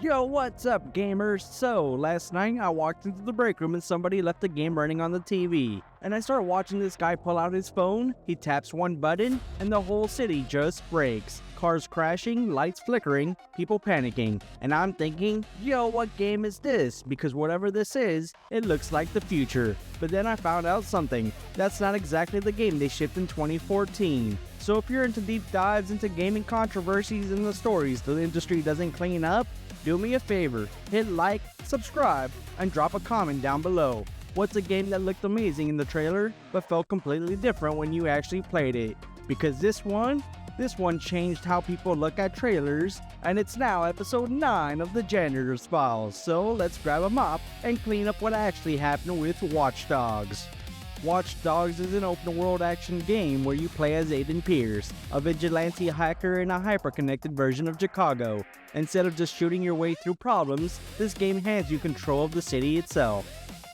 Yo, what's up, gamers? So, last night I walked into the break room and somebody left the game running on the TV. And I started watching this guy pull out his phone, he taps one button, and the whole city just breaks. Cars crashing, lights flickering, people panicking. And I'm thinking, yo, what game is this? Because whatever this is, it looks like the future. But then I found out something. That's not exactly the game they shipped in 2014. So if you're into deep dives into gaming controversies and the stories the industry doesn't clean up, do me a favor, hit like, subscribe, and drop a comment down below. What's a game that looked amazing in the trailer, but felt completely different when you actually played it? Because this one changed how people look at trailers, and it's now episode 9 of the Janitor's Files, so let's grab a mop and clean up what actually happened with Watch Dogs. Watch Dogs is an open-world action game where you play as Aiden Pierce, a vigilante hacker in a hyper-connected version of Chicago. Instead of just shooting your way through problems, this game hands you control of the city itself.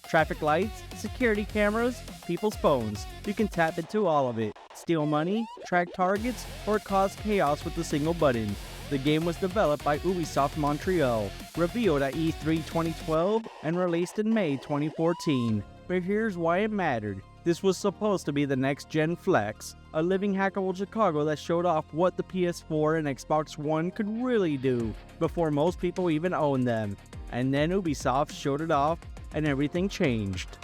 Traffic lights, security cameras, people's phones. You can tap into all of it, steal money, track targets, or cause chaos with a single button. The game was developed by Ubisoft Montreal, revealed at E3 2012, and released in May 2014. But here's why it mattered. This was supposed to be the next-gen flex, a living hackable Chicago that showed off what the PS4 and Xbox One could really do, before most people even owned them. And then Ubisoft showed it off, and everything changed.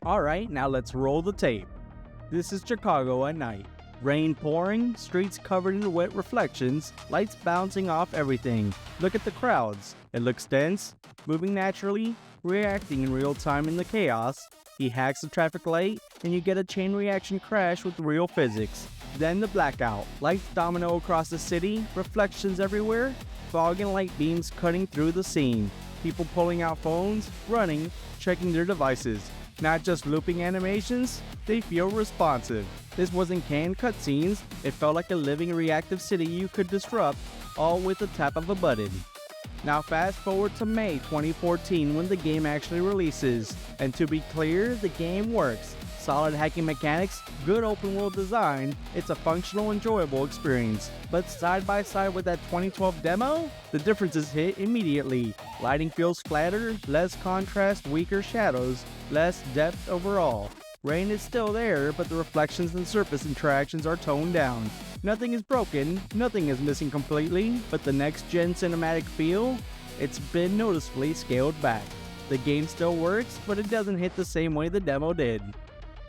Alright, now let's roll the tape. This is Chicago at night. Rain pouring, streets covered in wet reflections, lights bouncing off everything. Look at the crowds. It looks dense, moving naturally, reacting in real time in the chaos. He hacks the traffic light, and you get a chain reaction crash with real physics. Then the blackout. Lights domino across the city, reflections everywhere, fog and light beams cutting through the scene. People pulling out phones, running, checking their devices. Not just looping animations, they feel responsive. This wasn't canned cutscenes, it felt like a living reactive city you could disrupt, all with the tap of a button. Now fast forward to May 2014 when the game actually releases, and to be clear, the game works. Solid hacking mechanics, good open world design, it's a functional, enjoyable experience. But side by side with that 2012 demo, the differences hit immediately. Lighting feels flatter, less contrast, weaker shadows, less depth overall. Rain is still there, but the reflections and surface interactions are toned down. Nothing is broken, nothing is missing completely, but the next-gen cinematic feel, it's been noticeably scaled back. The game still works, but it doesn't hit the same way the demo did.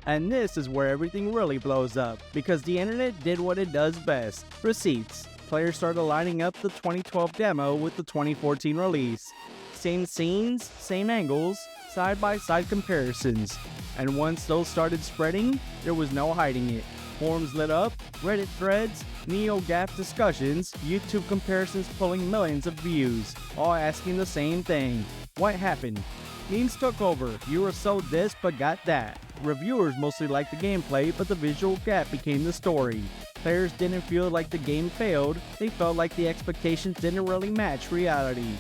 And this is where everything really blows up, because the internet did what it does best. Receipts. Players started lining up the 2012 demo with the 2014 release. Same scenes, same angles, side-by-side comparisons. And once those started spreading, there was no hiding it. Forums lit up, Reddit threads, NeoGAF discussions, YouTube comparisons pulling millions of views, all asking the same thing. What happened? Memes took over. You were so this but got that. Reviewers mostly liked the gameplay, but the visual gap became the story. Players didn't feel like the game failed, they felt like the expectations didn't really match reality.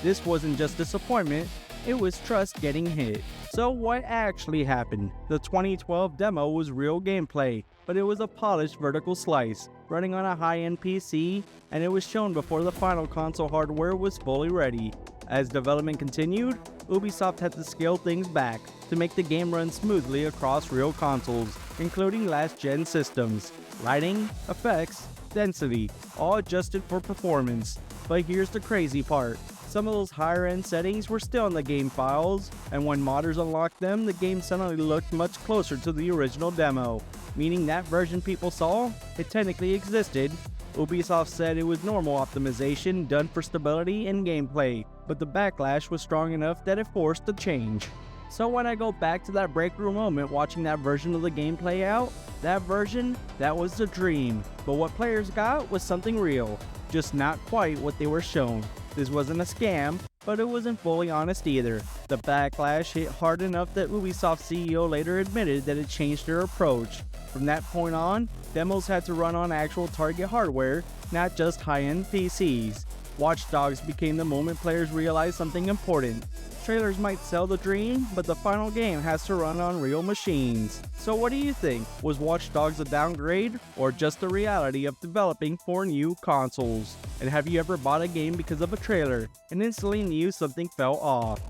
This wasn't just disappointment, it was trust getting hit. So what actually happened? The 2012 demo was real gameplay, but it was a polished vertical slice, running on a high-end PC, and it was shown before the final console hardware was fully ready. As development continued, Ubisoft had to scale things back to make the game run smoothly across real consoles, including last-gen systems. Lighting, effects, density, all adjusted for performance. But here's the crazy part. Some of those higher-end settings were still in the game files, and when modders unlocked them, the game suddenly looked much closer to the original demo, meaning that version people saw, it technically existed. Ubisoft said it was normal optimization done for stability and gameplay, but the backlash was strong enough that it forced a change. So when I go back to that breakroom moment watching that version of the game play out, that version, that was the dream. But what players got was something real, just not quite what they were shown. This wasn't a scam, but it wasn't fully honest either. The backlash hit hard enough that Ubisoft CEO later admitted that it changed their approach. From that point on, demos had to run on actual target hardware, not just high-end PCs. Watch Dogs became the moment players realized something important. Trailers might sell the dream, but the final game has to run on real machines. So what do you think? Was Watch Dogs a downgrade, or just the reality of developing for new consoles? And have you ever bought a game because of a trailer and instantly knew something fell off?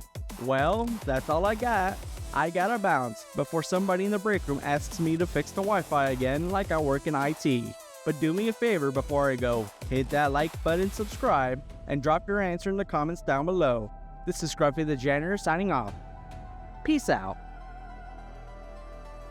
Well, that's all I got. I gotta bounce before somebody in the break room asks me to fix the Wi-Fi again like I work in IT. But do me a favor before I go, hit that like button, subscribe, and drop your answer in the comments down below. This is Scruffy the Janitor signing off. Peace out.